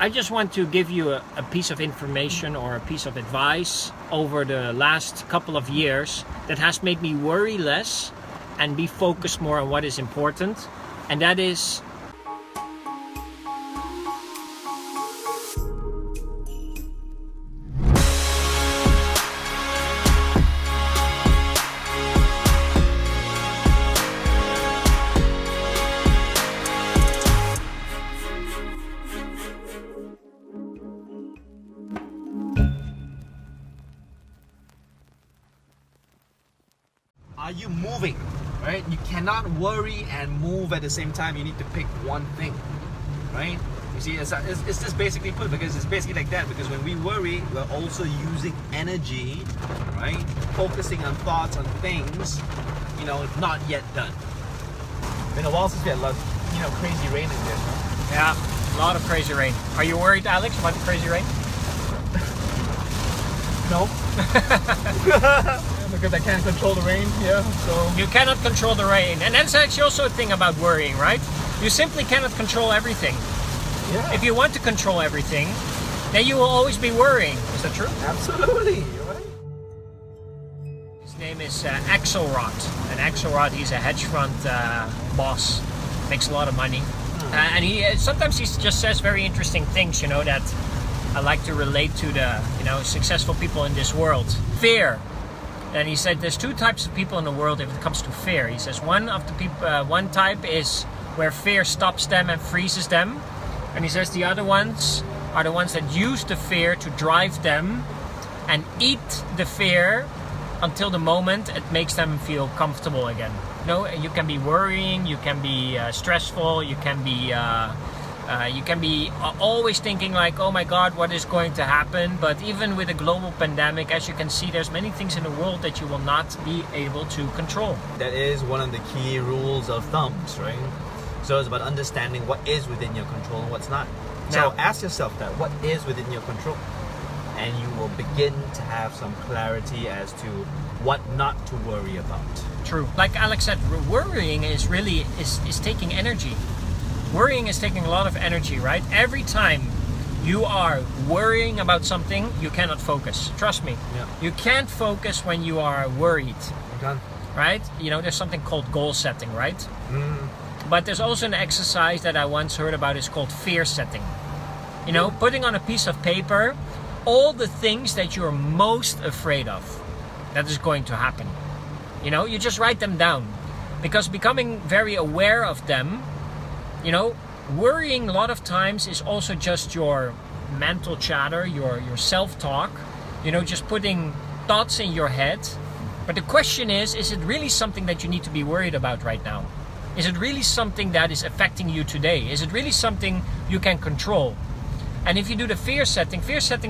I just want to give you a piece of information or a piece of advice over the last couple of years that has made me worry less and be focused more on what is important. And that is, are you moving? Right? You cannot worry and move at the same time. You need to pick one thing, right? You see, it's just basically put, because it's basically like that. Because when we worry, we're also using energy, right? Focusing on thoughts, on things, not yet done. Been a while since we had crazy rain in there. yeah, a lot of crazy rain. Are you worried, Alex, about the crazy rain? No. Because I can't control the rain, so... You cannot control the rain. And that's actually also a thing about worrying, right? You simply cannot control everything. Yeah. If you want to control everything, then you will always be worrying. Is that true? Absolutely, you're right. His name is Axelrod. And Axelrod, he's a hedge fund boss. Makes a lot of money. And he sometimes he just says very interesting things, that I like to relate to the, successful people in this world. Fear. And he said there's two types of people in the world if it comes to fear. He says one type is where fear stops them and freezes them. And he says the other ones are the ones that use the fear to drive them and eat the fear until the moment it makes them feel comfortable again. You can be worrying, you can be stressful, you can be always thinking like, oh my God, what is going to happen? But even with a global pandemic, as you can see, there's many things in the world that you will not be able to control. That is one of the key rules of thumbs, right? So it's about understanding what is within your control and what's not. So ask yourself that, what is within your control? And you will begin to have some clarity as to what not to worry about. True. Like Alex said, worrying is really is taking energy. Worrying is taking a lot of energy, right? Every time you are worrying about something, you cannot focus. Trust me. Yeah. You can't focus when you are worried. You can't. Right? There's something called goal setting, right? Mm. But there's also an exercise that I once heard about is called fear setting. Putting on a piece of paper all the things that you're most afraid of that is going to happen. You just write them down. Because becoming very aware of them, worrying a lot of times is also just your mental chatter, your self-talk, just putting thoughts in your head. But the question is it really something that you need to be worried about right now? Is it really something that is affecting you today? Is it really something you can control? And if you do the fear setting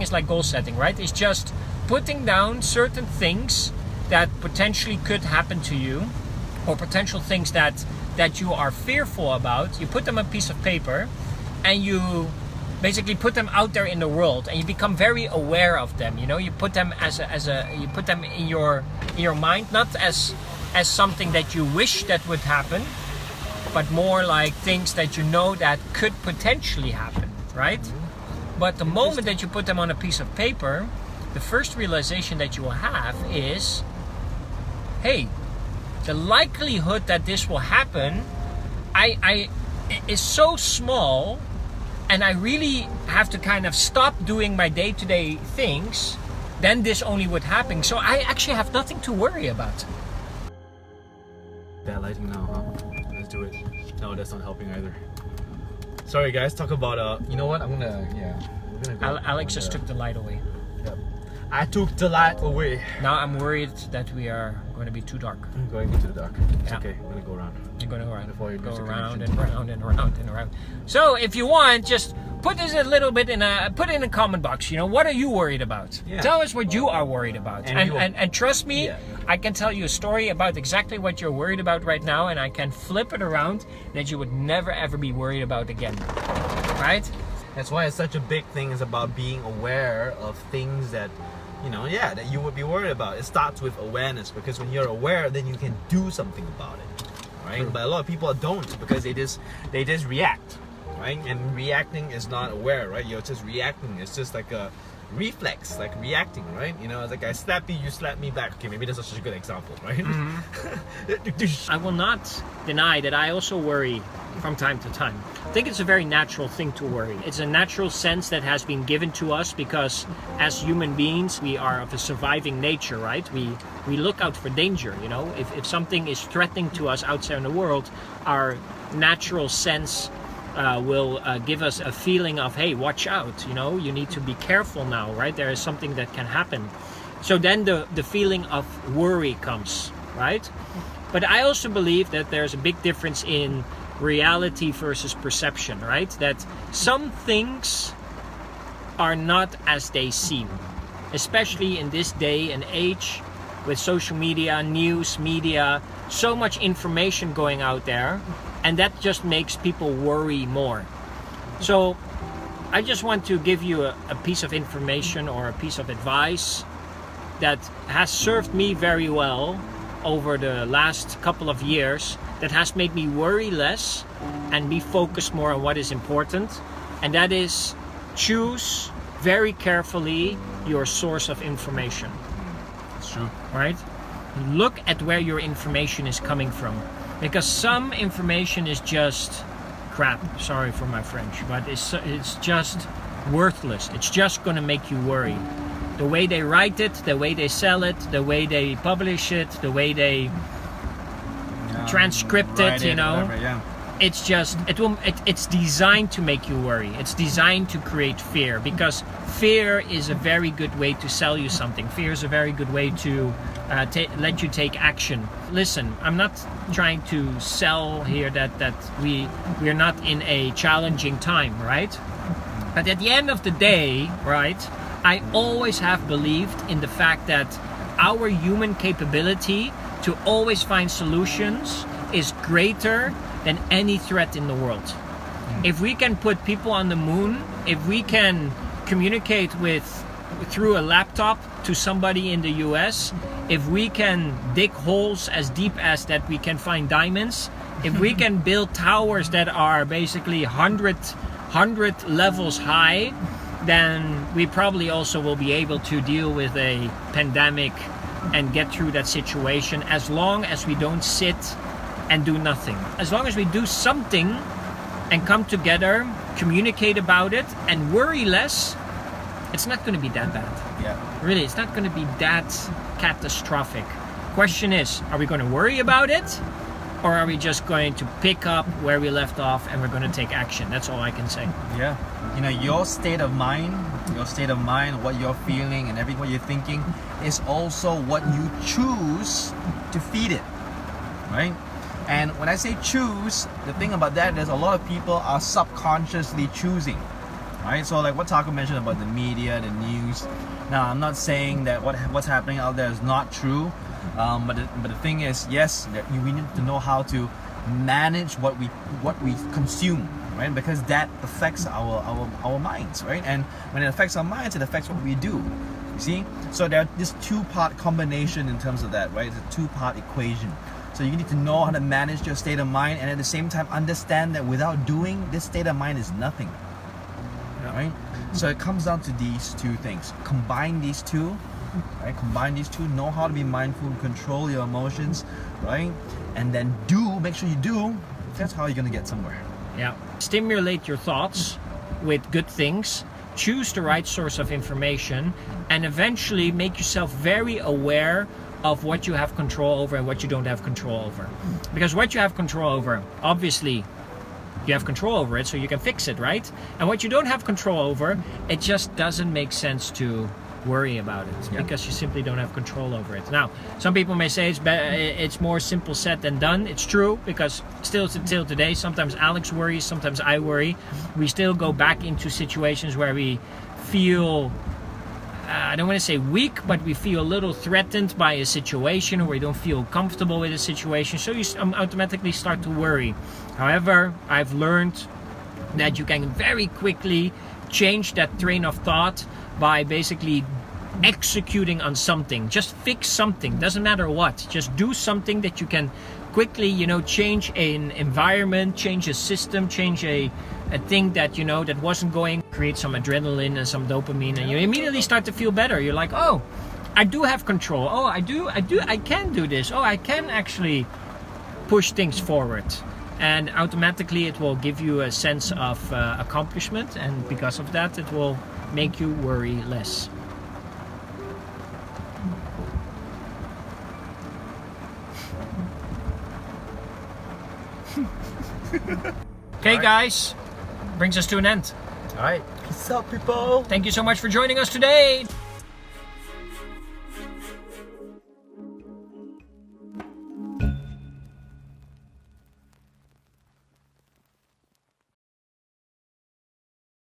is like goal setting, right? It's just putting down certain things that potentially could happen to you, or potential things that you are fearful about. You put them on a piece of paper and you basically put them out there in the world, and you become very aware of them. You put them you put them in your mind, not as something that you wish that would happen, but more like things that that could potentially happen, right? But the moment that you put them on a piece of paper, the first realization that you will have is, hey, the likelihood that this will happen is so small, and I really have to kind of stop doing my day-to-day things, then this only would happen. So I actually have nothing to worry about. Bad lighting now, huh? Let's do it. No, that's not helping either. Sorry guys, talk about, you know what? We're gonna go. Alex just took the light away. Yep. I took the light away. Now I'm worried that we are going to be too dark. I'm going into the dark. It's okay, I'm gonna go around. You're going to go around connection. and round and round and around. So if you want, just put this a little bit put it in a comment box. What are you worried about? Yeah. Tell us what you are worried about. And trust me, I can tell you a story about exactly what you're worried about right now, and I can flip it around that you would never ever be worried about again. Right? That's why it's such a big thing, is about being aware of things that that you would be worried about. It starts with awareness, because when you're aware, then you can do something about it, right? True. But a lot of people don't, because they just react, right? And reacting is not aware, right? You're just reacting. It's just like a reflex, like reacting, right? You know, it's like I slap you slap me back. Okay, maybe that's such a good example, right? I will not deny that I also worry from time to time. I think it's a very natural thing to worry. It's a natural sense that has been given to us because as human beings, we are of a surviving nature, right? We look out for danger, you know? If something is threatening to us outside in the world, our natural sense will give us a feeling of, hey, watch out, you know, you need to be careful now, right? There is something that can happen. So then the feeling of worry comes, right? But I also believe that there's a big difference in reality versus perception, right? That some things are not as they seem, especially in this day and age with social media, news, media, so much information going out there, and that just makes people worry more. So I just want to give you a piece of information or a piece of advice that has served me very well over the last couple of years, that has made me worry less and be focused more on what is important. And that is, choose very carefully your source of information. It's true. Right? Look at where your information is coming from. Because some information is just crap. Sorry for my French, but it's just worthless. It's just going to make you worry. The way they write it, the way they sell it, the way they publish it, the way they transcript it, you know. Whatever, yeah. It's just it's designed to make you worry. It's designed to create fear, because fear is a very good way to sell you something. Fear is a very good way to let you take action. Listen, I'm not trying to sell here that we're not in a challenging time, right? But at the end of the day, right, I always have believed in the fact that our human capability to always find solutions is greater than any threat in the world. If we can put people on the moon, if we can communicate through a laptop to somebody in the US, if we can dig holes as deep as that we can find diamonds, if we can build towers that are basically 100 levels high, then we probably also will be able to deal with a pandemic and get through that situation, as long as we don't sit and do nothing. As long as we do something and come together, communicate about it, and worry less, it's not going to be that bad. Yeah. Really, it's not going to be that catastrophic. Question is, are we going to worry about it? Or are we just going to pick up where we left off and we're going to take action? That's all I can say. Yeah. You know, your state of mind, what you're feeling and everything, what you're thinking is also what you choose to feed it, right? And when I say choose, the thing about that is a lot of people are subconsciously choosing, right? So like what Taco mentioned about the media, the news. Now, I'm not saying that what's happening out there is not true. But the thing is, yes, we need to know how to manage what we consume, right? Because that affects our minds, right? And when it affects our minds, it affects what we do. You see? So there's this two-part combination in terms of that, right? It's a two-part equation. So you need to know how to manage your state of mind, and at the same time understand that without doing, this state of mind is nothing, right? So it comes down to these two things. Combine these two. Right? Combine these two, know how to be mindful and control your emotions, right? And then make sure you do. That's how you're gonna get somewhere. Yeah. Stimulate your thoughts with good things, choose the right source of information, and eventually make yourself very aware of what you have control over and what you don't have control over. Because what you have control over, obviously, you have control over it, so you can fix it, right? And what you don't have control over, it just doesn't make sense to worry about it, because you simply don't have control over it. Now, some people may say it's more simple said than done. It's true, because still till today, sometimes Alex worries, sometimes I worry. We still go back into situations where we feel, I don't want to say weak, but we feel a little threatened by a situation, or we don't feel comfortable with a situation, so you automatically start to worry. However, I've learned that you can very quickly change that train of thought by basically executing on something. Just fix something, doesn't matter what. Just do something that you can quickly, you know, change an environment, change a system, change a thing that, you know, that wasn't going, create some adrenaline and some dopamine, and you immediately start to feel better. You're like, oh, I do have control. Oh, I can do this. Oh, I can actually push things forward. And automatically it will give you a sense of accomplishment, and because of that it will make you worry less. Okay, right, guys, brings us to an end. All right, peace out, people. Thank you so much for joining us today.